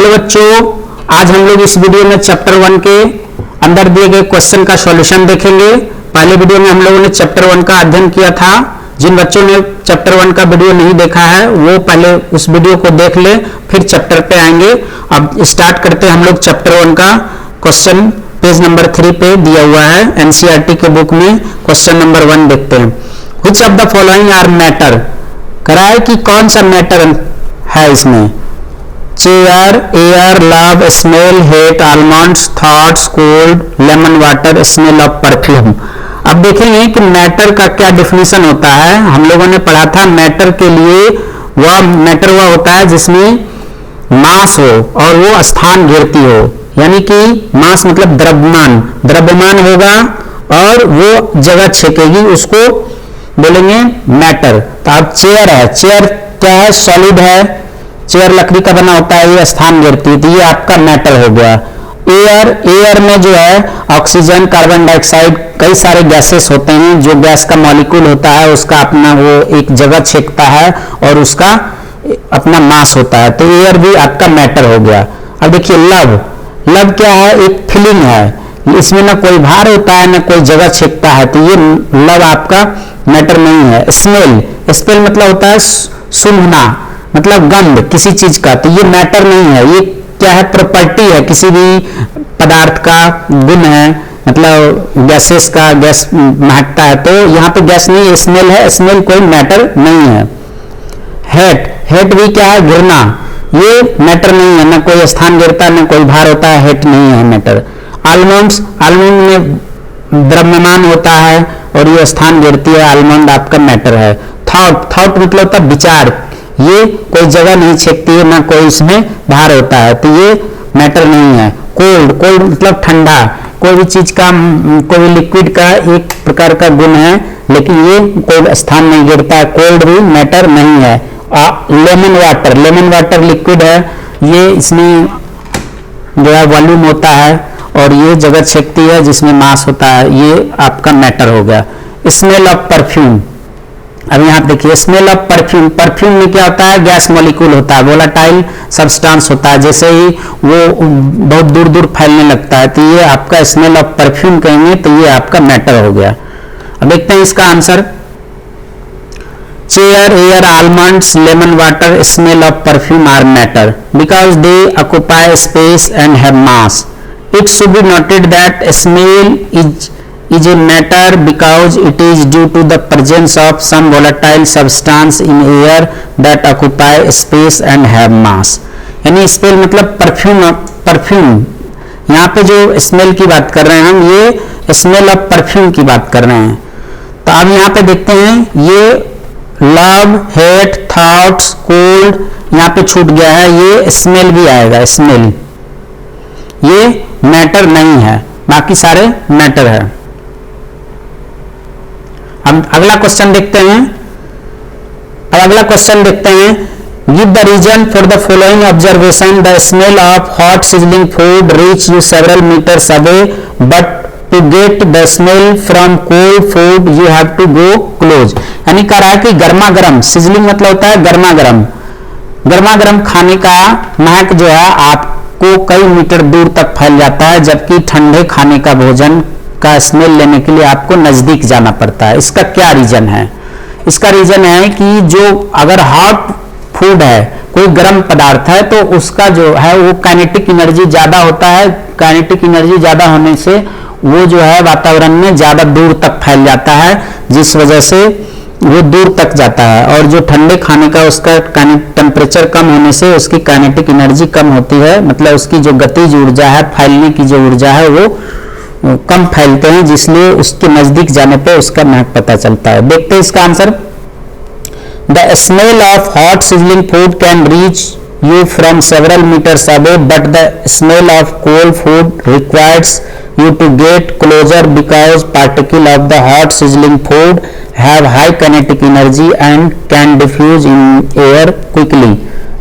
Hello बच्चों, आज हम लोग इस वीडियो में चैप्टर 1 के अंदर दिए गए क्वेश्चन का सॉल्यूशन देखेंगे। पहले वीडियो में हम लोगों ने चैप्टर 1 का अध्ययन किया था। जिन बच्चों ने चैप्टर 1 का वीडियो नहीं देखा है वो पहले उस वीडियो को देख ले, फिर चैप्टर पे आएंगे। अब स्टार्ट करते हैं हम लोग चैप्टर 1 का। क्वेश्चन पेज नंबर 3 पे दिया हुआ है एनसीईआरटी के बुक में। क्वेश्चन नंबर 1 देखते हैं। Which of the following are matter, करा है कि कौन सा मैटर है इसमें। Chair, air, love, smell, hate, almonds, thoughts, cold, lemon water, smell of perfume. अब देखेंगे कि मैटर का क्या डिफिनेशन होता है। हम लोगों ने पढ़ा था मैटर के लिए वह मैटर वह होता है जिसमें मास हो और वो स्थान घेरती हो, यानी कि मास मतलब द्रव्यमान होगा और वो जगह छेकेगी, उसको बोलेंगे मैटर। तो अब चेयर है, चेयर क्या है, सॉलिड है, चेयर लकड़ी का बना होता है, ये स्थान घेरती है, तो ये आपका मैटर हो गया। एयर, एयर में जो है ऑक्सीजन, कार्बन डाइऑक्साइड, कई सारे गैसेस होते हैं। जो गैस का मॉलिक्यूल होता है उसका अपना वो एक जगह छेकता है और उसका अपना मास होता है, तो एयर भी आपका मैटर हो गया। अब देखिए लव, लव क्या है, एक फीलिंग है, इसमें ना कोई भार होता है ना कोई जगह छेकता है, तो ये लव आपका मैटर नहीं है। स्मेल, स्मेल मतलब होता है सूंघना, मतलब गंध किसी चीज का, तो ये मैटर नहीं है। ये क्या है, प्रॉपर्टी है, किसी भी पदार्थ का गुण है, मतलब गैसेस का, गैस महकता है, तो यहाँ पे गैस नहीं है, स्मेल है, स्मेल कोई मैटर नहीं है। हेट, हेट भी क्या है, गिरना, ये मैटर नहीं है, ना कोई स्थान गिरता है ना कोई भार होता है, हेट नहीं है मैटर। आलमंड्स, आलमंड में द्रव्यमान होता है और ये स्थान गिरती है, आलमंड आपका मैटर है। थॉट, थॉट मतलब होता है विचार, ये कोई जगह नहीं छेकती है ना कोई इसमें भार होता है, तो ये मैटर नहीं है। कोल्ड, कोल्ड मतलब ठंडा, कोई भी चीज का, कोई भी लिक्विड का एक प्रकार का गुण है, लेकिन ये कोई स्थान नहीं गिरता है, कोल्ड भी मैटर नहीं है। Lemon water, lemon water liquid है, ये इसमें जो है वॉल्यूम होता है और ये जगह छेकती है जिसमें मास होता है, ये आपका मैटर हो गया। स्मेल ऑफ परफ्यूम, अब यहाँ देखिए स्मेल ऑफ परफ्यूम, परफ्यूम में क्या होता है, गैस मॉलिक्यूल होता है, वोलाटाइल सब्सटेंस होता है, जैसे ही वो बहुत दूर दूर फैलने लगता है, तो ये आपका स्मेल ऑफ परफ्यूम कहेंगे, तो ये आपका मैटर हो गया। अब देखते हैं इसका answer. Chair, air, almonds, lemon water, smell of perfume are matter because they occupy space and have mass. It should be noted that smell is a matter because it is due to the presence of some volatile substance in air that occupy space and have mass. यानी smell मतलब perfume, perfume यहाँ पे जो smell की बात कर रहे हैं हम, ये स्मेल ऑफ परफ्यूम की बात कर रहे हैं। तो अब यहाँ पे देखते हैं, ये लव, हेट, थॉट्स, कोल्ड यहाँ पे छूट गया है, ये स्मेल भी आएगा, स्मेल ये मैटर नहीं है, बाकी सारे मैटर है। अब अगला क्वेश्चन देखते हैं। अब अगला क्वेश्चन देखते हैं, give the reason for the following observation, the smell of hot sizzling food reach you several metres away but to get the smell from cold food you have to go close. यानी कह रहा है कि गर्मा गर्म, sizzling मतलब होता है गर्मा गर्म, गर्मा गर्म खाने का महक जो है आपको कई मीटर दूर तक फैल जाता है, जबकि ठंडे खाने का भोजन का स्मेल लेने के लिए आपको नजदीक जाना पड़ता है। इसका क्या रीजन है? इसका रीजन है कि जो अगर हॉट फूड है, कोई गर्म पदार्थ है, तो उसका जो है वो काइनेटिक एनर्जी ज्यादा होता है, काइनेटिक एनर्जी ज्यादा होने से वो जो है वातावरण में ज्यादा दूर तक फैल जाता है, जिस वजह से वो दूर तक जाता है। और जो ठंडे खाने का उसका टेम्परेचर कम होने से उसकी काइनेटिक एनर्जी कम होती है, मतलब उसकी जो गतिज ऊर्जा है, फैलने की जो ऊर्जा है वो कम फैलते हैं, जिसलिए उसके नजदीक जाने पे उसका महक पता चलता है। देखते हैं इसका answer. The smell of hot sizzling food can reach you from several meters away, but the smell of cold food requires you to get closer because particles of the hot sizzling food have high kinetic energy and can diffuse in air quickly,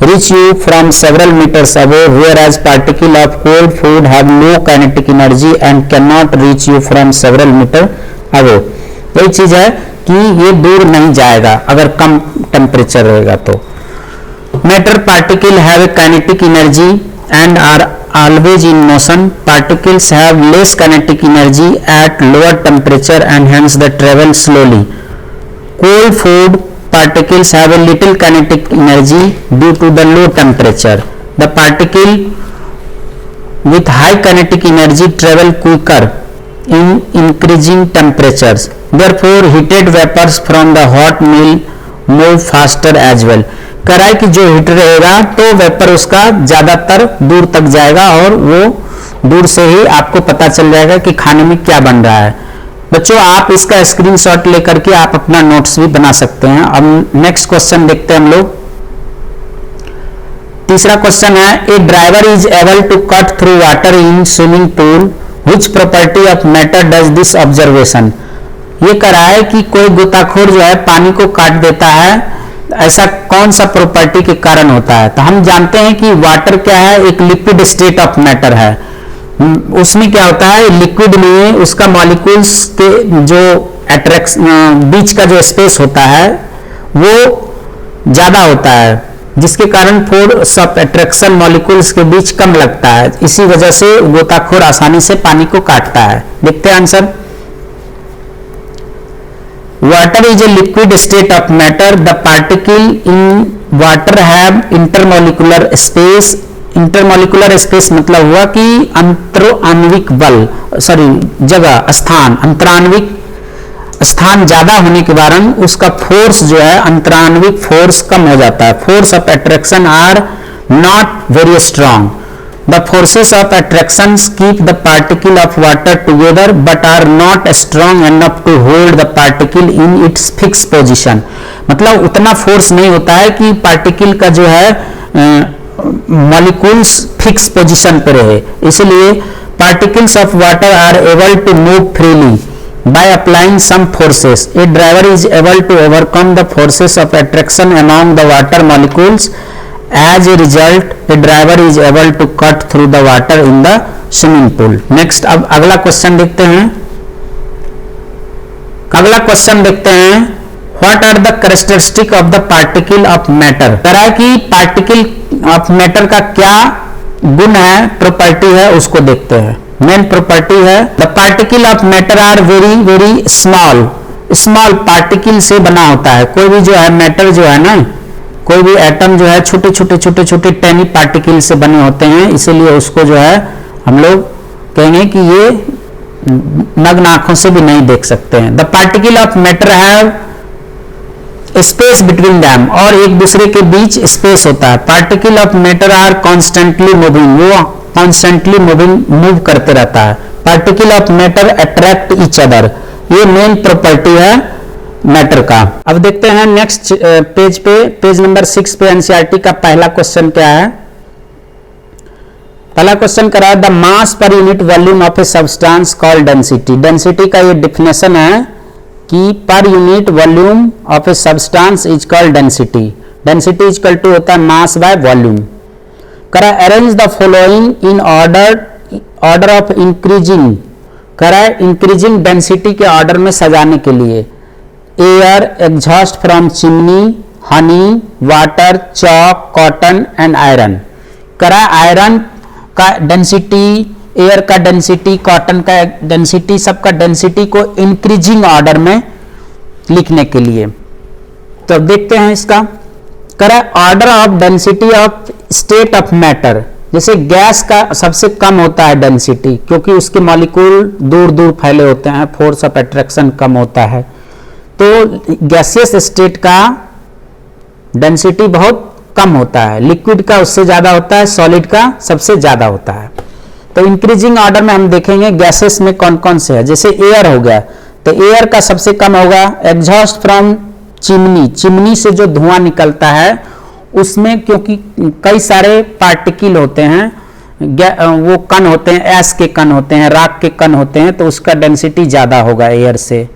reach you from several meters away, whereas particles of cold food have low kinetic energy and cannot reach you from several meters away. यही चीज है कि ये दूर नहीं जाएगा अगर कम temperature रहेगा तो। Matter particle have a kinetic energy and are always in motion. Particles have less kinetic energy at lower temperature and hence they travel slowly. Cold food particles have a little kinetic energy due to the low temperature. The particle with high kinetic energy travel quicker in increasing temperatures. Therefore, heated vapors from the hot meal move faster as well. कह रहा है कि जो heat रहेगा तो vapour उसका ज़्यादातर दूर तक जाएगा और वो दूर से ही आपको पता चल जाएगा कि खाने में क्या बन रहा है। बच्चों, आप इसका स्क्रीनशॉट लेकर के आप अपना नोट्स भी बना सकते हैं। अब नेक्स्ट क्वेश्चन देखते हैं हम लोग। तीसरा क्वेश्चन है, a driver is able to cut through water in swimming pool, which property of matter does this observation. ये कह रहा है कि कोई गोताखोर जो है पानी को काट देता है, ऐसा कौन सा प्रॉपर्टी के कारण होता है। तो हम जानते हैं कि वाटर क्या है, एक लिक्विड स्टेट ऑफ मैटर है। उसमें क्या होता है, लिक्विड में उसका मॉलिक्यूल्स के जो अट्रैक्शन बीच का जो स्पेस होता है वो ज्यादा होता है, जिसके कारण फोर्स ऑफ अट्रैक्शन मॉलिक्यूल्स के बीच कम लगता है। इसी वजह से गोताखोर आसानी से पानी को काटता है। देखते हैं answer. Water is a liquid state of matter. The particle in water have intermolecular space. Intermolecular space मतलब हुआ कि अंतराण्विक बल, जगह, स्थान, अंतराण्विक स्थान ज्यादा होने के कारण उसका फोर्स जो है, अंतराण्विक फोर्स कम हो जाता है। Force of attraction are not very strong. The forces of attraction keep the particle of water together but are not strong enough to hold the particle in its fixed position. मतलब उतना force नहीं होता है कि particle का जो है molecules fix position पर रहे। इसलिए particles of water are able to move freely by applying some forces. A driver is able to overcome the forces of attraction among the water molecules. As a result, a driver is able to cut through the water in the swimming pool. Next, अब अगला question देखते हैं। अगला question देखते हैं, What are the characteristic of the particle of matter? कह रहा है कि पार्टिकल ऑफ मैटर का क्या गुण है, प्रॉपर्टी है, उसको देखते हैं। मेन प्रॉपर्टी है, the particle of matter are very very small. Small particle से बना होता है। कोई भी जो है मैटर जो है ना, कोई भी एटम जो है छोटे छोटे छोटे छोटे टेनी पार्टिकल से बने होते हैं, इसीलिए उसको जो है हम लोग कहेंगे कि ये नग्न आंखों से भी नहीं देख सकते हैं। The particle of matter have space between them, और एक दूसरे के बीच स्पेस होता है। Particle of matter are constantly moving, वो कॉन्स्टेंटली मूव करते रहता है। Particle of matter attract each other, ये मेन प्रॉपर्टी है मैटर का। अब देखते हैं नेक्स्ट पेज पे, पेज नंबर 6 पे एनसीईआरटी का पहला क्वेश्चन क्या है। पहला क्वेश्चन करा है, the mass per unit volume of a substance called density. Density का ये डिफिनेशन है कि per unit volume of a substance is called density. Density is equal to होता है मास बाय वॉल्यूम। करा arrange the following in order of increasing. करा increasing density के order में सजाने के लिए, air, exhaust from chimney, honey, water, chalk, cotton and iron. करा आयरन का डेंसिटी, एयर का डेंसिटी, कॉटन का डेंसिटी, सबका डेंसिटी को इंक्रीजिंग ऑर्डर में लिखने के लिए। तो देखते हैं इसका। करा order of density of state of matter. जैसे गैस का सबसे कम होता है डेंसिटी, क्योंकि उसके मॉलिक्यूल दूर दूर फैले होते हैं, फोर्स ऑफ अट्रैक्शन कम होता है। तो गैसियस स्टेट का डेंसिटी बहुत कम होता है, लिक्विड का उससे ज्यादा होता है, सॉलिड का सबसे ज्यादा होता है। तो इंक्रीजिंग ऑर्डर में हम देखेंगे गैसेस में कौन कौन से है। जैसे एयर हो गया, तो एयर का सबसे कम होगा एग्जॉस्ट फ्रॉम चिमनी। चिमनी से जो धुआं निकलता है उसमें क्योंकि कई सारे पार्टिकल होते हैं, वो कण होते हैं, ऐश के कण होते हैं, राख के कण होते हैं, तो उसका डेंसिटी ज्यादा होगा एयर से।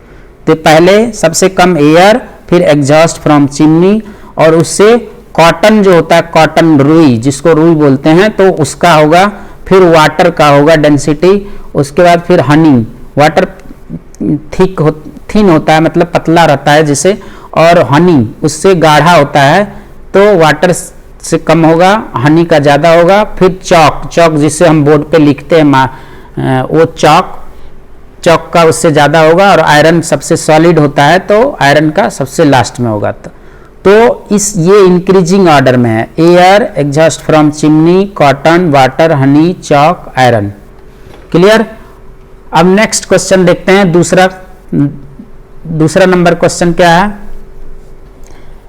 तो पहले सबसे कम एयर, फिर एग्जॉस्ट फ्रॉम चिमनी, और उससे कॉटन जो होता है, कॉटन रुई, जिसको रुई बोलते हैं, तो उसका होगा। फिर वाटर का होगा डेंसिटी, उसके बाद फिर हनी। वाटर थिन होता है, मतलब पतला रहता है जिसे, और हनी उससे गाढ़ा होता है, तो वाटर से कम होगा, हनी का ज़्यादा होगा। फिर चॉक, चॉक जिसे हम बोर्ड पे लिखते हैं वो चॉक चॉक का उससे ज़्यादा होगा। और आयरन सबसे सॉलिड होता है तो आयरन का सबसे लास्ट में होगा। तो ये इंक्रीजिंग ऑर्डर में है, air, exhaust from chimney, cotton, water, Honey, chalk, iron. Clear. अब नेक्स्ट क्वेश्चन देखते हैं। दूसरा नंबर क्वेश्चन क्या है?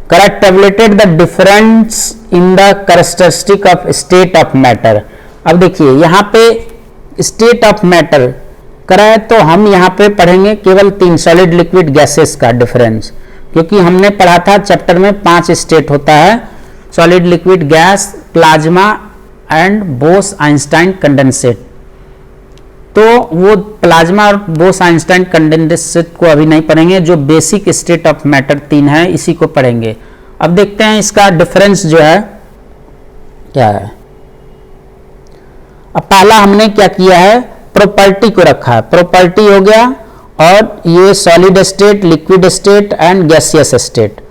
Correct tabulated the difference in the characteristic of state of matter. अब देखिए यहाँ पे स्टेट ऑफ मैटर कराए तो हम यहाँ पे पढ़ेंगे केवल 3 सॉलिड, लिक्विड, गैसेस का डिफरेंस, क्योंकि हमने पढ़ा था चैप्टर में 5 स्टेट होता है, solid, liquid, gas, plasma and boss Einstein condensate. तो वो प्लाज्मा और बोस आइंस्टाइन कंडेंसेट को अभी नहीं पढ़ेंगे, जो बेसिक स्टेट ऑफ मैटर 3 है इसी को पढ़ेंगे। अब देखते हैं इसका डिफरेंस जो है क्या है। अब पहला हमने क्या किया है, प्रॉपर्टी को रखा है। प्रॉपर्टी हो गया, और ये solid state, liquid state and gaseous state.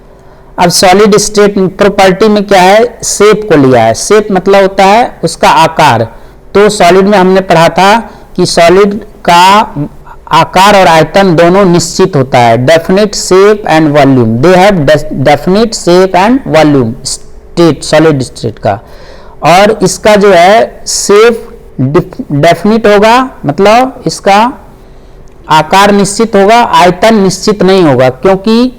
अब सॉलिड स्टेट प्रॉपर्टी में क्या है, शेप को लिया है। शेप मतलब होता है उसका आकार। तो सॉलिड में हमने पढ़ा था कि सॉलिड का आकार और आयतन दोनों निश्चित होता है, definite shape and volume. They have definite shape and volume state, solid state का। और इसका जो है शेप डेफिनिट होगा, मतलब इसका आकार निश्चित होगा, आयतन निश्चित नहीं होगा, क्योंकि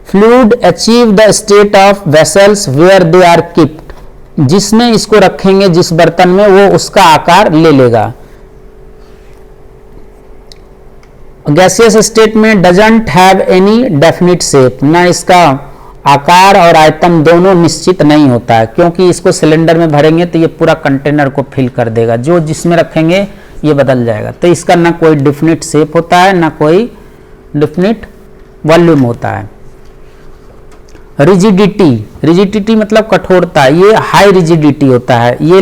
fluid achieve the state of vessels where they are kept. जिसमें इसको रखेंगे, जिस बर्तन में, वो उसका आकार ले लेगा। गैसियस स्टेट में doesn't have any definite shape, ना इसका आकार और आयतन दोनों निश्चित नहीं होता है, क्योंकि इसको सिलेंडर में भरेंगे तो ये पूरा कंटेनर को फिल कर देगा, जो जिसमें रखेंगे ये बदल जाएगा। तो इसका ना कोई डेफिनिट शेप होता है, ना कोई डेफिनिट वॉल्यूम होता है। रिजिडिटी, रिजिडिटी मतलब कठोरता, ये हाई रिजिडिटी होता है, ये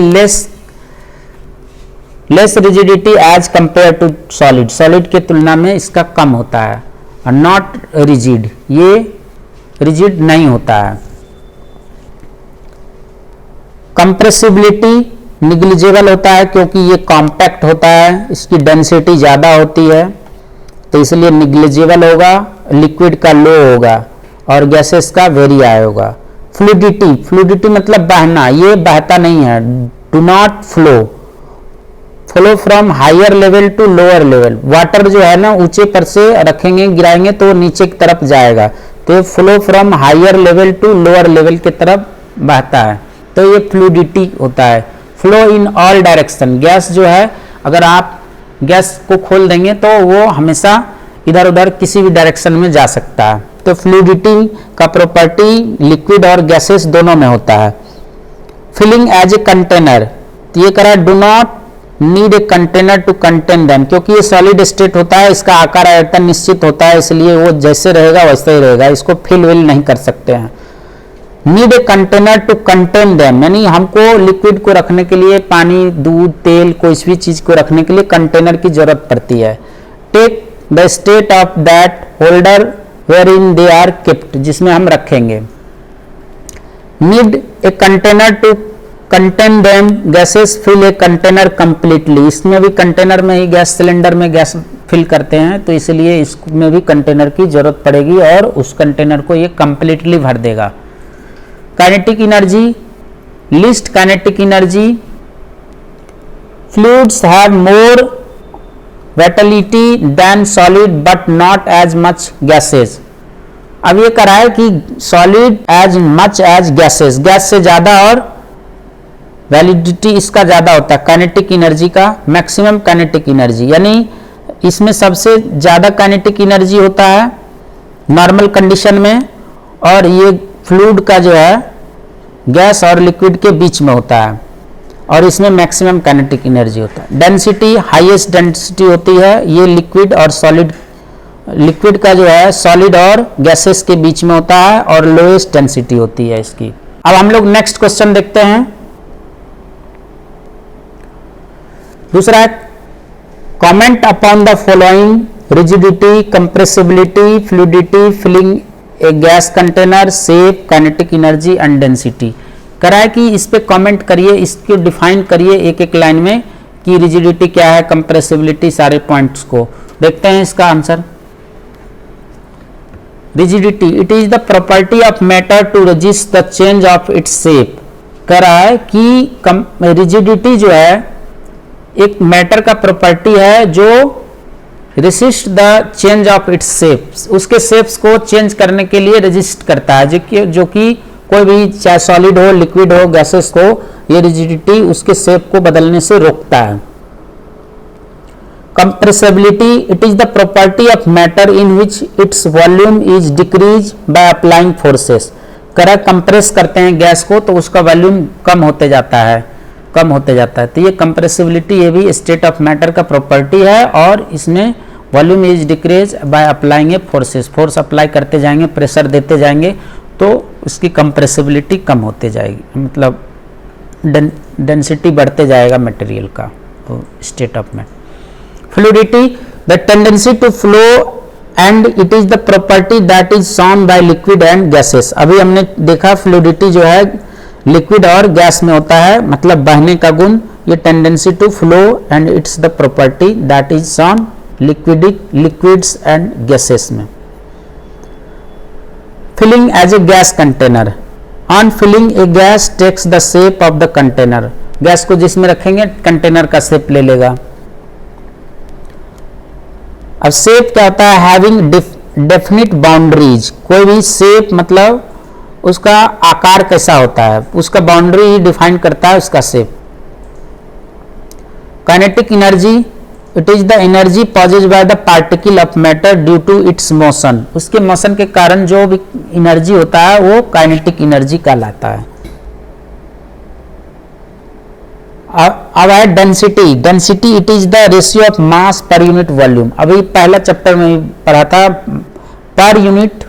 less rigidity as compare to solid, solid के तुलना में इसका कम होता है। और नॉट रिजिड, ये रिजिड नहीं होता है। कंप्रेसिबिलिटी निग्लिजिबल होता है, क्योंकि ये कॉम्पैक्ट होता है, इसकी डेंसिटी ज़्यादा होती है, तो इसलिए निग्लिजिबल होगा। लिक्विड का लो होगा और गैसेस का वेरी हाई होगा। फ्लूइडिटी, फ्लूइडिटी मतलब बहना, ये बहता नहीं है। Do not flow from higher level to lower level. Water जो है ना, ऊंचे पर से रखेंगे, गिराएंगे तो नीचे की तरफ जाएगा, तो flow from higher level to lower level की तरफ बहता है, तो ये फ्लूइडिटी होता है। Flow in all direction, gas जो है, अगर आप गैस को खोल देंगे तो वो हमेशा इधर उधर किसी भी डायरेक्शन में जा सकता है। तो फ्लूइडिटी का प्रॉपर्टी लिक्विड और गैसेस दोनों में होता है। फिलिंग एज ए कंटेनर, तो ये करा do not need a container to contain them, क्योंकि ये सॉलिड स्टेट होता है, इसका आकार आयतन निश्चित होता है, इसलिए वो जैसे रहेगा वैसे ही रहेगा, इसको फिल विल नहीं कर सकते हैं। Need a container to contain them, यानी हमको लिक्विड को रखने के लिए, पानी, दूध, तेल, कोई भी चीज को रखने के लिए कंटेनर की जरूरत पड़ती है। Take the state of that holder where in they are kept, जिसमें हम रखेंगे। Need a container to contain them, gases fill a container completely, इसमें भी कंटेनर में ही गैस सिलेंडर में गैस फिल करते हैं, तो इसलिए इसमें भी कंटेनर की जरूरत पड़ेगी और उस कंटेनर को ये कंप्लीटली भर देगा। Kinetic energy, least kinetic energy, fluids have more vitality than solid but not as much gases. अब ये कह रहा है कि solid as much as gases, gas से ज्यादा और वैलिडिटी इसका ज्यादा होता है, काइनेटिक एनर्जी का, मैक्सिमम काइनेटिक एनर्जी, यानी इसमें सबसे ज्यादा काइनेटिक एनर्जी होता है नॉर्मल कंडीशन में, और ये फ्लूइड का जो है गैस और लिक्विड के बीच में होता है, और इसमें मैक्सिमम काइनेटिक एनर्जी होता है। डेंसिटी, हाईएस्ट डेंसिटी होती है, ये लिक्विड और सॉलिड, लिक्विड का जो है सॉलिड और गैसेस के बीच में होता है, और लोएस्ट डेंसिटी होती है इसकी। अब हम लोग नेक्स्ट क्वेश्चन देखते हैं। दूसरा है comment upon the following rigidity, compressibility, fluidity, filling a gas container, shape, kinetic energy and density. करा है कि इस पे कमेंट करिए, इसको डिफाइन करिए एक एक लाइन में कि रिजिडिटी क्या है, कंप्रेसिबिलिटी, सारे पॉइंट्स को देखते हैं। इसका answer rigidity, it is the property of matter to resist the change of its shape. कह रहा है कि रिजिडिटी जो है एक मैटर का प्रॉपर्टी है जो resist the change of its shapes, उसके शेप्स को चेंज करने के लिए रेजिस्ट करता है, जो कि कोई भी चाहे सॉलिड हो, लिक्विड हो, गैसेस को, ये रिजिडिटी उसके शेप को बदलने से रोकता है। Compressibility, it is the property of matter in which its volume is decrease by applying forces. करा कंप्रेस करते हैं गैस को तो उसका वॉल्यूम कम होते जाता है, कम होते जाता है। तो ये कंप्रेसिबिलिटी, ये भी स्टेट ऑफ मैटर का प्रॉपर्टी है और इसमें volume is decrease by applying A forces, force apply करते जाएंगे, प्रेशर देते जाएंगे तो उसकी कंप्रेसिबिलिटी कम होते जाएगी, मतलब डेंसिटी बढ़ते जाएगा मटेरियल का, state of matter. Fluidity, the tendency to flow and it is the property that is shown by liquid and gases. अभी हमने देखा फ्लूइडिटी जो है लिक्विड और गैस में होता है, मतलब बहने का गुण। ये tendency to flow and it's the property that is shown liquids and gases में। Filling as a gas container, on filling a gas takes the shape of the container. Gas को जिसमें रखेंगे कंटेनर का शेप ले लेगा। अब shape क्या होता है, हैविंग डेफिनिट बाउंड्रीज। कोई भी शेप मतलब उसका आकार कैसा होता है, उसका बाउंड्री ही डिफाइन करता है उसका shape. Kinetic energy, it is the energy possessed by the particle of matter due to its motion. उसके मोशन के कारण जो भी एनर्जी होता है वो काइनेटिक एनर्जी कहलाता है। अब है density, density it is the ratio of mass per unit volume. अभी पहला चैप्टर में पढ़ा था, पर unit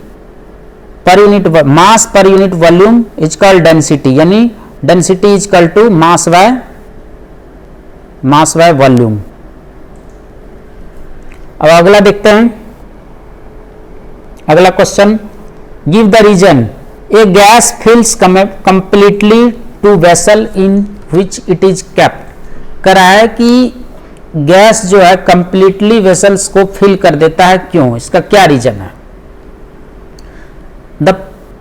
mass per unit volume is called density, यानी density is equal to mass by volume. अब अगला देखते हैं, अगला question, give the reason a gas fills completely to vessel in which it is kept. करा है कि गैस जो है कंप्लीटली वेसल्स को फिल कर देता है, क्यों, इसका क्या रीजन है। The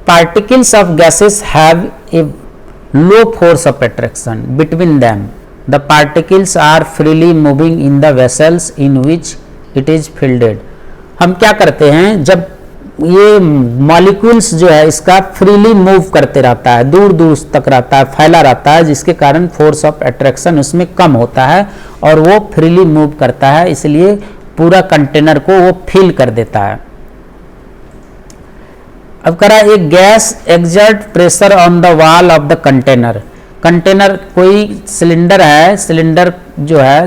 particles of gases have a low force of attraction between them. The particles are freely moving in the vessels in which it is filled. हम क्या करते हैं, जब ये मॉलिक्यूल्स जो है इसका फ्रीली मूव करते रहता है, दूर दूर तक रहता है, फैला रहता है, जिसके कारण फोर्स ऑफ अट्रैक्शन उसमें कम होता है और वो फ्रीली मूव करता है, इसलिए पूरा कंटेनर को वो फिल कर देता है। अब करा एक gas exert pressure on the wall of the container. Container कोई सिलेंडर है, सिलेंडर जो है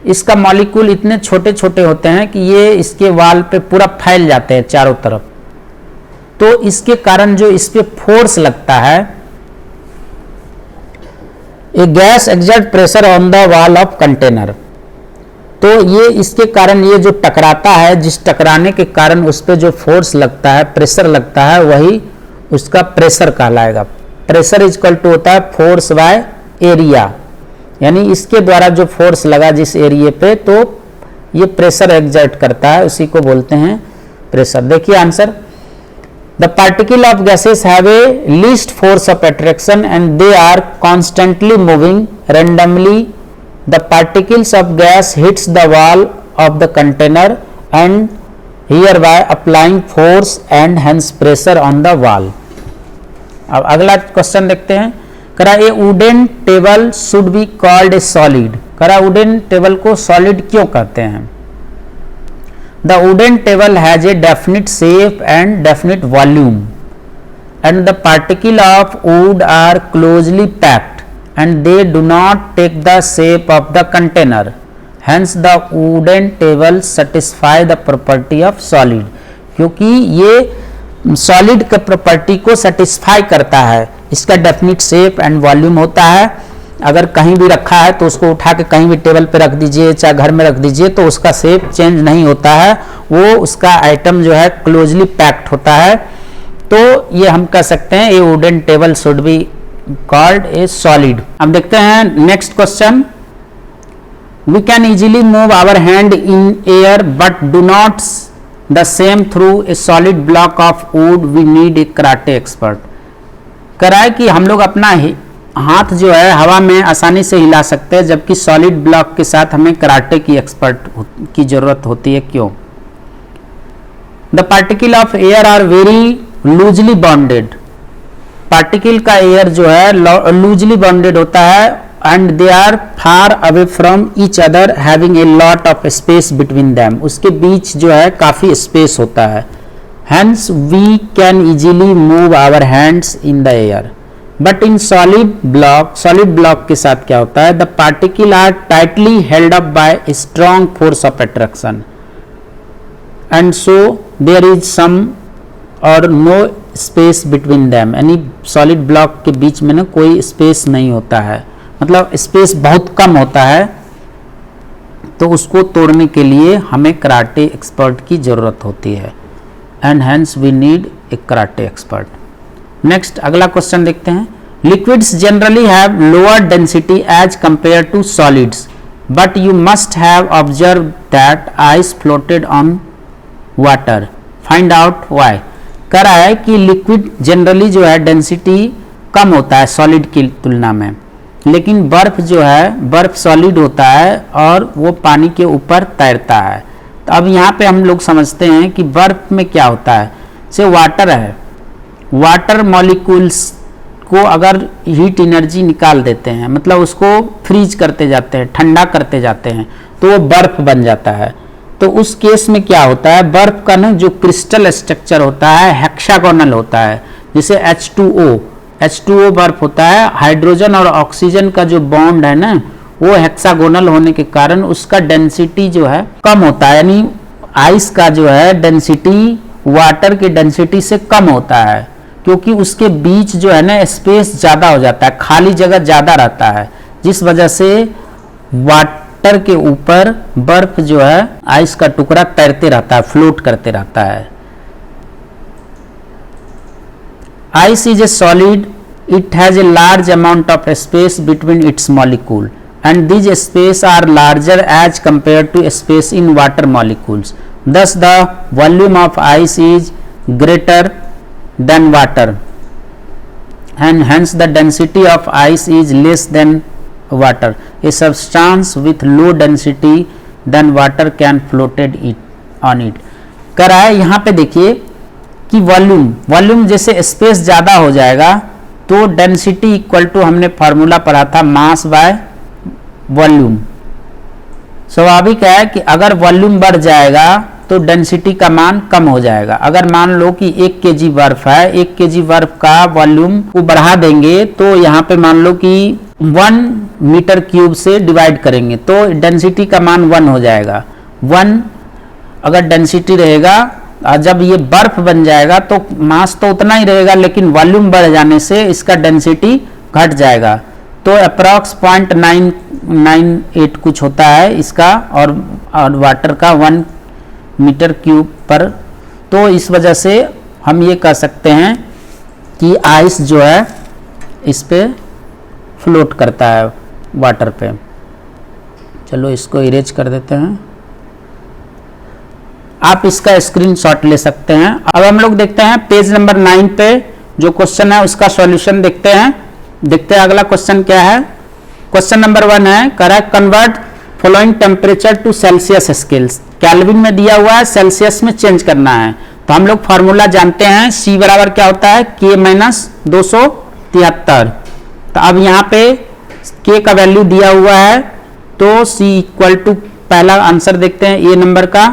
इसका मॉलिक्यूल इतने छोटे छोटे होते हैं कि ये इसके वाल पे पूरा फैल जाते हैं चारों तरफ, तो इसके कारण जो इस पे फोर्स लगता है, a gas exert pressure on the wall of container, तो ये इसके कारण ये जो टकराता है, जिस टकराने के कारण उस पे जो फोर्स लगता है, प्रेशर लगता है, वही उसका प्रेशर कहलाएगा। प्रेशर इज इक्वल टू होता है फोर्स बाय एरिया, यानी इसके द्वारा जो फोर्स लगा जिस एरिया पे, तो ये प्रेशर एक्सर्ट करता है, उसी को बोलते हैं प्रेशर। देखिए answer, the particle of gases have a least force of attraction and they are constantly moving randomly. The particles of gas hits the wall of the container and hereby applying force and hence pressure on the wall. अब अगला question देखते हैं, करा a wooden table should be called a solid. करा wooden table को solid क्यों कहते हैं। The wooden table has a definite shape and definite volume and the particle of wood are closely packed and they do not take the shape of the container, hence the wooden table satisfy the property of solid. क्योंकि ये solid के property को satisfy करता है, इसका definite shape and volume होता है, अगर कहीं भी रखा है तो उसको उठा के कहीं भी टेबल पे रख दीजिए, चाहे घर में रख दीजिए, तो उसका शेप चेंज नहीं होता है, वो उसका आइटम जो है क्लोजली पैक्ड होता है। तो ये हम कह सकते हैं a wooden table should be called a solid. अब देखते हैं next question. We can easily move our hand in air but do not the same through a solid block of wood, we need a karate expert. कह रहा है कि हम लोग अपना हाथ जो है हवा में आसानी से हिला सकते हैं, जबकि सॉलिड ब्लॉक के साथ हमें कराटे की एक्सपर्ट की जरूरत होती है। क्यों? The particle of air are very loosely bonded. Particle का एयर जो है लूजली बॉन्डेड होता है, and they are far away from each other having a lot of space between them. उसके बीच जो है काफी स्पेस होता है। Hence we can easily move our hands in the air, but in solid block के साथ क्या होता है? The particles are tightly held up by a strong force of attraction, and so there is some or no space between them। यानी solid block के बीच में ना कोई space नहीं होता है, मतलब space बहुत कम होता है, तो उसको तोड़ने के लिए हमें कराटे एक्सपर्ट की जरूरत होती है, and hence we need a karate expert। next अगला क्वेश्चन देखते हैं। liquids generally have lower density as compared to solids, but you must have observed that ice floated on water, find out why। कह रहा है कि liquid generally जो है density कम होता है सॉलिड की तुलना में, लेकिन बर्फ जो है बर्फ सॉलिड होता है और वो पानी के ऊपर तैरता है। तो अब यहाँ पे हम लोग समझते हैं कि बर्फ में क्या होता है। से वाटर है, वाटर मॉलिक्यूल्स को अगर हीट एनर्जी निकाल देते हैं, मतलब उसको फ्रीज करते जाते हैं, ठंडा करते जाते हैं, तो वो बर्फ बन जाता है। तो उस केस में क्या होता है, बर्फ का ना जो क्रिस्टल स्ट्रक्चर होता है हेक्सागोनल होता है। जैसे H2O बर्फ होता है, हाइड्रोजन और ऑक्सीजन का जो बॉन्ड है ना वो हेक्सागोनल होने के कारण उसका डेंसिटी जो है कम होता है, यानी आइस का जो है डेंसिटी वाटर की डेंसिटी से कम होता है, क्योंकि उसके बीच जो है ना स्पेस ज़्यादा हो जाता है, खाली जगह ज़्यादा रहता है, जिस वजह से वाटर के ऊपर बर्फ जो है आइस का टुकड़ा तैरते रहता है, फ्लोट करते रहता है। Ice is a solid, it has a large amount of space between its molecule, and these space are larger as compared to space in water molecules, thus the volume of ice is greater than water, and hence the density of ice is less than water। a substance with low density than water can floated it on it। कह रहा है यहाँ पे देखिए कि volume जैसे space ज़्यादा हो जाएगा तो डेंसिटी इक्वल टू हमने फार्मूला पढ़ा था मास बाय वॉल्यूम। स्वाभाविक है कि अगर वॉल्यूम बढ़ जाएगा तो डेंसिटी का मान कम हो जाएगा। अगर मान लो कि 1 kg बर्फ है, 1 kg बर्फ का वॉल्यूम को बढ़ा देंगे तो यहाँ पे मान लो कि 1 मीटर क्यूब से डिवाइड करेंगे तो डेंसिटी का मान 1 हो जाएगा। 1 अगर डेंसिटी रहेगा और जब ये बर्फ बन जाएगा तो मास तो उतना ही रहेगा, लेकिन वॉल्यूम बढ़ जाने से इसका डेंसिटी घट जाएगा। तो अप्रॉक्स 0.998 कुछ होता है इसका, और वाटर का 1 मीटर क्यूब पर। तो इस वजह से हम ये कह सकते हैं कि आइस जो है इस पे फ्लोट करता है वाटर पे। चलो इसको इरेज कर देते हैं, आप इसका स्क्रीनशॉट ले सकते हैं। अब हम लोग देखते हैं पेज नंबर 9 पे जो क्वेश्चन है उसका सॉल्यूशन देखते हैं। अगला क्वेश्चन क्या है। क्वेश्चन नंबर 1 है, correct convert following temperature to celsius scales. Kelvin में दिया हुआ है, सेल्सियस में चेंज करना है। तो हम लोग फार्मूला जानते हैं, C बराबर क्या होता है K-273। तो अब यहाँ पे K का वैल्यू दिया हुआ है, तो C इक्वल टू पहला आंसर देखते हैं A नंबर का,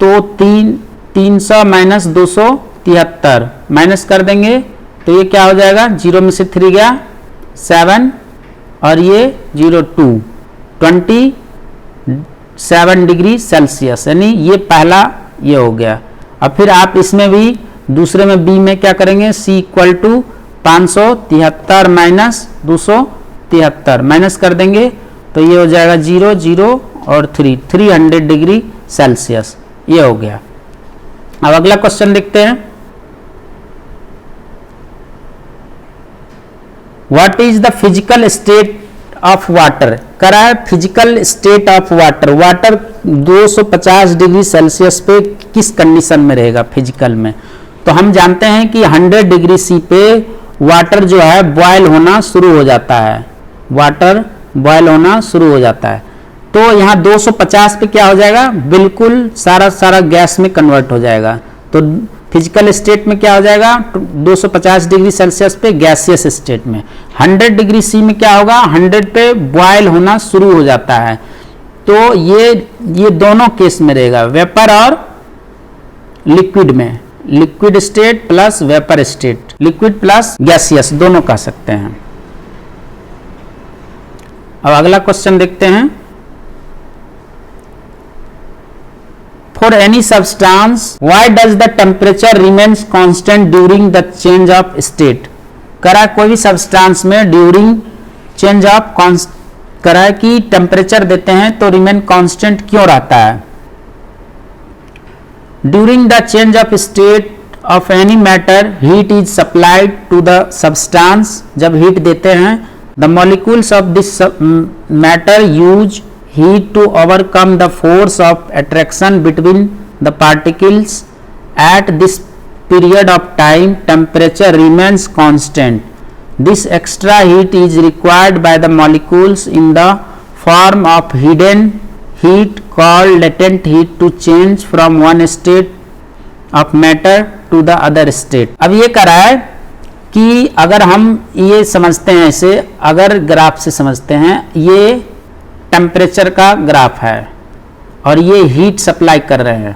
तो 300 माइनस 273 माइनस कर देंगे तो ये क्या हो जाएगा, 0 में से 3 गया 7 और ये 27 डिग्री सेल्सियस, यानी ये पहला ये हो गया। अब फिर आप इसमें भी दूसरे में बी में क्या करेंगे, C equal to 573 minus 73 minus कर देंगे तो ये हो जाएगा 0 0 और 300 डिग्री सेल्सियस। ये हो गया। अब अगला क्वेश्चन देखते हैं। What is the physical state of water. करा है physical state of water. Water 250 degree Celsius पे किस कंडीशन में रहेगा फिजिकल में। तो हम जानते हैं कि 100 डिग्री सी पे वाटर जो है बॉयल होना शुरू हो जाता है। वाटर बॉयल होना शुरू हो जाता है। तो यहाँ 250 पे क्या हो जाएगा, बिल्कुल सारा गैस में कन्वर्ट हो जाएगा। तो फिजिकल स्टेट में क्या हो जाएगा, 250 डिग्री सेल्सियस पे गैसियस स्टेट में। 100 डिग्री सी में क्या होगा, 100 पे बॉयल होना शुरू हो जाता है। तो ये दोनों केस में रहेगा, वेपर और लिक्विड में। Liquid state plus vapour state, liquid plus gaseous दोनों कह सकते हैं। अब अगला क्वेश्चन देखते हैं। For any substance, why does the temperature remains constant during the change of state? करा कोई भी सब्सटेंस में ड्यूरिंग चेंज ऑफ करा कि टेम्परेचर देते हैं तो रिमेन कांस्टेंट क्यों रहता है। During the change of state of any matter heat is supplied to the substance. जब हीट देते हैं the molecules of this matter use heat to overcome the force of attraction between the particles. At this period of time temperature remains constant. This extra heat is required by the molecules in the form of hidden heat called latent heat to change from one state of matter to the other state. अब ये करा है कि अगर हम ये समझते हैं, इसे अगर ग्राफ से समझते हैं, ये टेम्परेचर का ग्राफ है और ये हीट सप्लाई कर रहे हैं।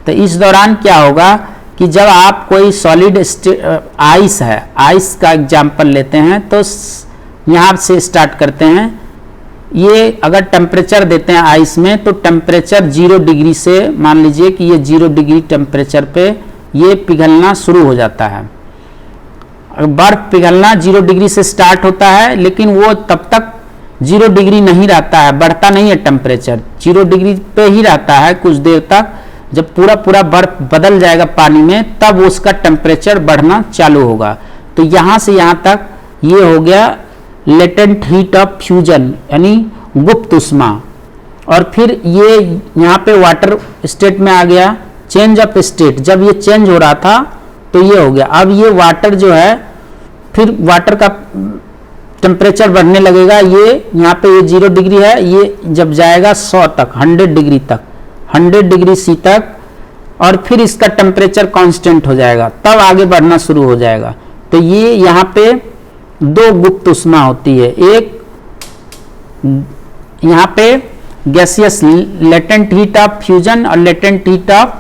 तो इस दौरान क्या होगा कि जब आप कोई सॉलिड आइस है, आइस का एग्जांपल लेते हैं तो यहाँ से स्टार्ट करते हैं। ये अगर टेम्परेचर देते हैं आइस में तो टेम्परेचर 0 डिग्री से, मान लीजिए कि ये 0 डिग्री टेम्परेचर पे ये पिघलना शुरू हो जाता है। बर्फ पिघलना 0 डिग्री से स्टार्ट होता है, लेकिन वो तब तक 0 डिग्री नहीं रहता है, बढ़ता नहीं है टेम्परेचर, 0 डिग्री पे ही रहता है कुछ देर तक। जब पूरा बर्फ बदल जाएगा पानी में तब उसका टेम्परेचर बढ़ना चालू होगा। तो यहाँ से यहाँ तक ये हो गया लेटेंट हीट ऑफ फ्यूजन, यानी गुप्त ऊष्मा। और फिर ये यहाँ पे वाटर स्टेट में आ गया, चेंज ऑफ स्टेट। जब ये चेंज हो रहा था तो ये हो गया। अब ये वाटर जो है, फिर वाटर का टेम्परेचर बढ़ने लगेगा। ये यहाँ पे ये 0 डिग्री है, ये जब जाएगा 100 तक, 100 डिग्री तक, 100 डिग्री सी तक, और फिर इसका टेम्परेचर कांस्टेंट हो जाएगा, तब आगे बढ़ना शुरू हो जाएगा। तो ये यहाँ पे 2 गुप्त ऊष्मा होती है, एक यहाँ पे gaseous latent heat of fusion और लेटेंट हीट ऑफ,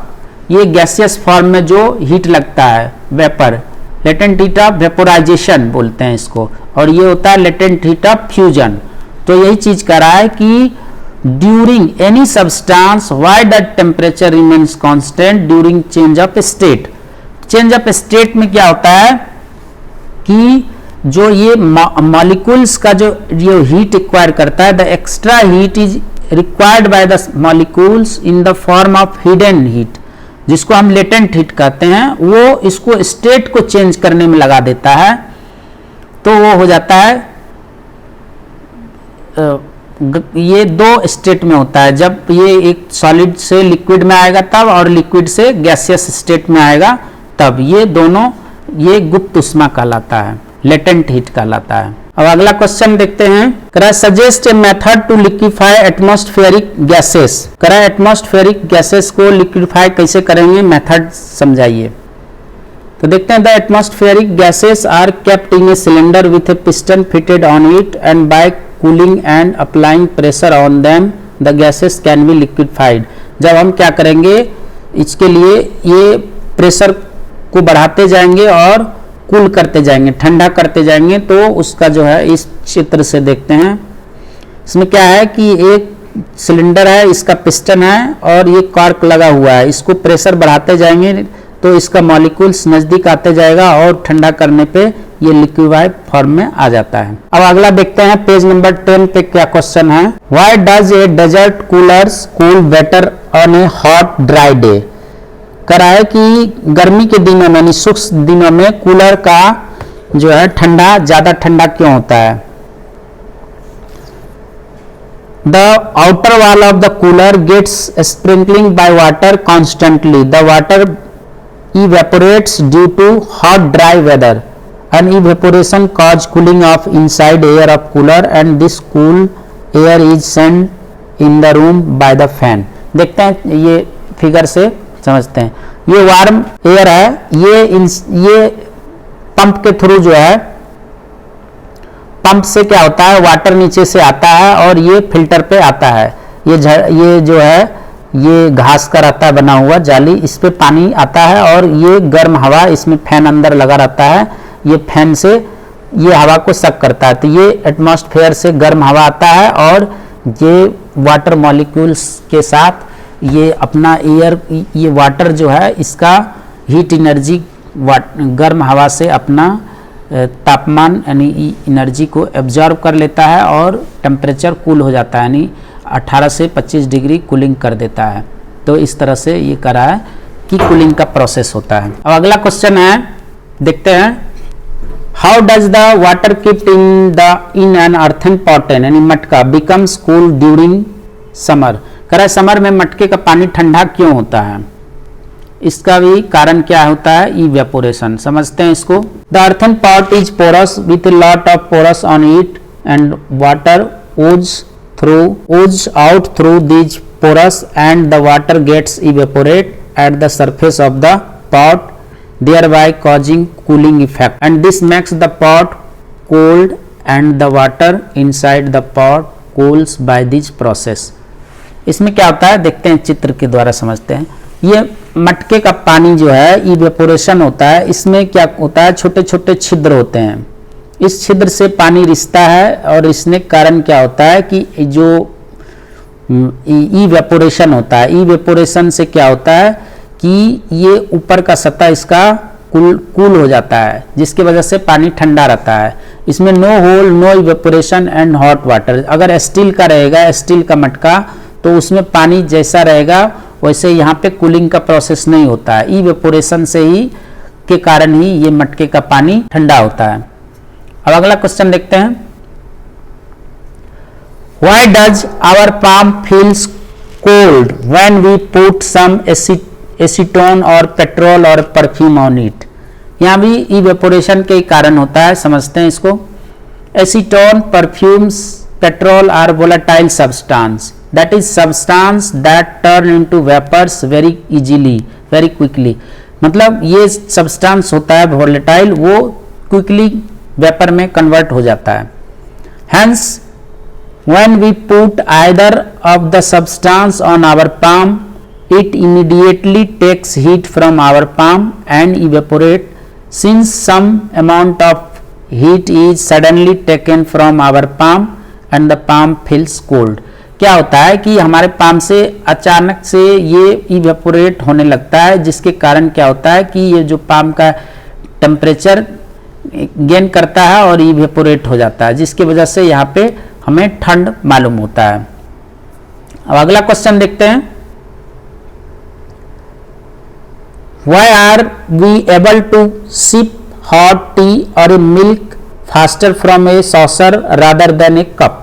ये गैसियस फॉर्म में जो हीट लगता है vapour, latent heat of vaporisation बोलते हैं इसको, और ये होता है लेटेंट हीट ऑफ फ्यूजन। तो यही चीज कह रहा है कि during any substance why the temperature remains constant during change of state. Change of state में क्या होता है कि जो ये मॉलिक्यूल्स का जो हीट एक्वायर करता है, the extra heat is required by the molecules in the form of hidden heat, जिसको हम लेटेंट हीट कहते हैं, वो इसको स्टेट को चेंज करने में लगा देता है। तो वो हो जाता है, ये 2 स्टेट में होता है, जब ये एक सॉलिड से लिक्विड में आएगा तब, और लिक्विड से गैसियस स्टेट में आएगा तब। ये दोनों, ये गुप्त ऊष्मा कहलाता है, लेटेंट हीट कहलाता है। अब अगला क्वेश्चन देखते हैं। Suggest a method to liquefy atmospheric gases. Atmospheric gases को लिक्विफाई कैसे करेंगे, मेथड समझाइए। तो देखते हैं, the atmospheric gases are kept in a cylinder with a piston fitted on it and by cooling and applying pressure on them the gases can be liquefied. जब हम क्या करेंगे, इसके लिए ये प्रेशर को बढ़ाते जाएंगे और कूल करते जाएंगे, ठंडा करते जाएंगे, तो उसका जो है, इस चित्र से देखते हैं, इसमें क्या है कि एक सिलेंडर है, इसका पिस्टन है और ये कॉर्क लगा हुआ है। इसको प्रेशर बढ़ाते जाएंगे तो इसका मॉलिक्यूल्स नज़दीक आते जाएगा और ठंडा करने पे ये लिक्विफाइड फॉर्म में आ जाता है। अब अगला देखते हैं पेज नंबर 10 पे क्या क्वेश्चन है। Why does a desert coolers cool better on a hot dry day. कह रहा है कि गर्मी के दिनों में यानी शुष्क दिनों में कूलर का जो है ठंडा ज्यादा ठंडा क्यों होता है। The outer wall of the cooler gets sprinkling by water constantly. The water evaporates due to hot dry weather. An evaporation causes cooling of inside air of cooler and this cool air is sent in the room by the fan. देखते हैं ये figure से समझते हैं। ये warm air है, ये pump के थ्रू जो है, पंप से क्या होता है वाटर नीचे से आता है और ये फिल्टर पे आता है। ये जो है ये घास का रहता है बना हुआ जाली, इस पे पानी आता है और ये गर्म हवा, इसमें फैन अंदर लगा रहता है, ये फैन से ये हवा को सक करता है। तो ये एटमॉस्फेयर से गर्म हवा आता है और ये वाटर मॉलिक्यूल्स के साथ ये अपना एयर, ये वाटर जो है इसका हीट एनर्जी गर्म हवा से अपना तापमान यानी एनर्जी को एब्जॉर्ब कर लेता है और टेम्परेचर कूल हो जाता है, यानी 18 से 25 डिग्री कूलिंग कर देता है। तो इस तरह से ये कर रहा है कि कूलिंग का प्रोसेस होता है। अब अगला क्वेश्चन है, देखते हैं। How does the water keeped in an earthen pot यानी मटका बिकम्स कूल ड्यूरिंग समर। कह रहा है समर में मटके का पानी ठंडा क्यों होता है, इसका भी कारण क्या होता है, इवेपोरेशन। समझते हैं इसको। The earthen pot is porous with lot of porous on it and water ooze out through these porous and the water gets evaporate at the surface of the pot thereby causing cooling effect and this makes the pot cold and the water inside the pot cools by this process। इसमें क्या होता है देखते हैं, चित्र के द्वारा समझते हैं। ये मटके का पानी जो है इवेपोरेशन होता है, इसमें क्या होता है छोटे छोटे छिद्र होते हैं, इस छिद्र से पानी रिसता है और इसने कारण क्या होता है कि जो इवेपोरेशन होता है, इवेपोरेशन से क्या होता है कि ये ऊपर का सतह इसका कूल हो जाता है जिसकी वजह से पानी ठंडा रहता है। इसमें no hole no evaporation and hot water. अगर स्टील का रहेगा, स्टील का मटका, तो उसमें पानी जैसा रहेगा वैसे यहाँ पे कूलिंग का प्रोसेस नहीं होता है, इवेपोरेशन से ही के कारण ही ये मटके का पानी ठंडा होता है। अब अगला क्वेश्चन देखते हैं। Why does our palm feels cold when we put some acetone और पेट्रोल और परफ्यूम ऑन इट। यहाँ भी इवेपोरेशन के कारण होता है, समझते हैं इसको। Acetone, perfumes, petrol are volatile substance, that is substance that turn into vapours very easily very quickly. मतलब ये सब्सटेंस होता है वोलेटाइल, वो क्विकली वेपर में कन्वर्ट हो जाता है। Hence when we put either of the substance on our palm it immediately takes heat from our palm and evaporate. Since some amount of heat is suddenly taken from our palm and the palm feels cold। क्या होता है कि हमारे palm से अचानक से ये evaporate होने लगता है, जिसके कारण क्या होता है कि ये जो पाम का टेम्परेचर गेन करता है और इवेपोरेट हो जाता है, जिसकी वजह से यहाँ पे हमें ठंड मालूम होता है। अब अगला क्वेश्चन देखते हैं। Why are we able to sip hot tea or milk faster from a saucer rather than a cup?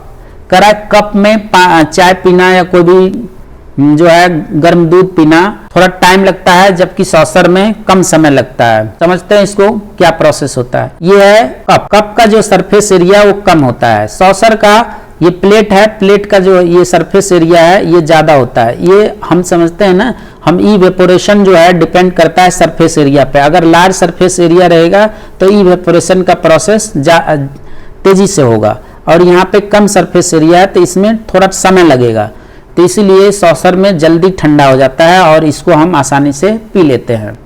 करा कप में चाय पीना या कोई भी जो है गर्म दूध पीना थोड़ा टाइम लगता है, जबकि सॉसर में कम समय लगता है। समझते हैं इसको क्या प्रोसेस होता है। ये है कप, कप का जो सरफेस एरिया वो कम होता है। सॉसर का ये प्लेट है, प्लेट का जो ये सरफेस एरिया है ये ज्यादा होता है। ये हम समझते हैं ना, हम इवेपोरेशन जो है डिपेंड करता है सरफेस एरिया पे। अगर लार्ज सरफेस एरिया रहेगा तो इवेपोरेशन का प्रोसेस तेजी से होगा, और यहाँ पे कम सरफेस एरिया है तो इसमें थोड़ा समय लगेगा, तो इसीलिए सॉसर में जल्दी ठंडा हो जाता है और इसको हम आसानी से पी लेते हैं।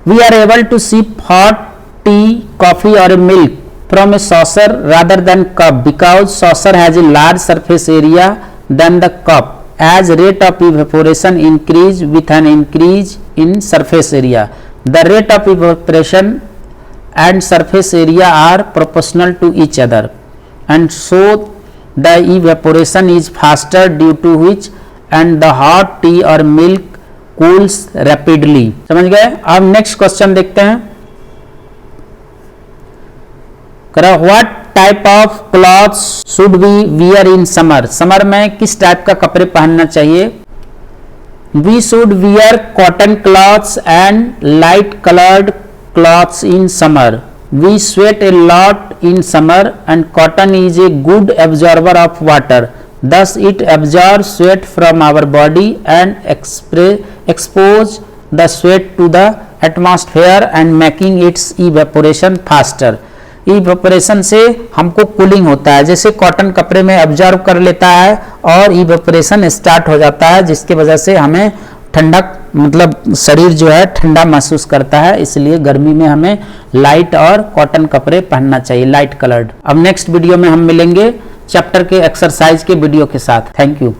We are able to sip hot tea, coffee और milk from a saucer rather than cup because saucer has a large surface area than the cup as rate of evaporation increase with an increase in surface area। The rate of evaporation and surface area are proportional to each other, and so the evaporation is faster, due to which and the hot tea or milk cools rapidly. समझ गए? अब next question देखते हैं. करो what type of clothes should we wear in summer. Summer में किस type का कपड़े पहनना चाहिए? We should wear cotton clothes and light coloured clothes in summer. We sweat a lot in summer and cotton is a good absorber of water. Thus it absorbs sweat from our body and expose the sweat to the atmosphere and making its evaporation faster. Evaporation से हमको cooling होता है, जैसे cotton कपड़े में absorb कर लेता है और इवेपोरेशन स्टार्ट हो जाता है, जिसकी वजह से हमें ठंडक मतलब शरीर जो है ठंडा महसूस करता है. इसलिए गर्मी में हमें लाइट और कॉटन कपड़े पहनना चाहिए, लाइट कलर्ड. अब नेक्स्ट वीडियो में हम मिलेंगे चैप्टर के एक्सरसाइज के वीडियो के साथ. Thank you.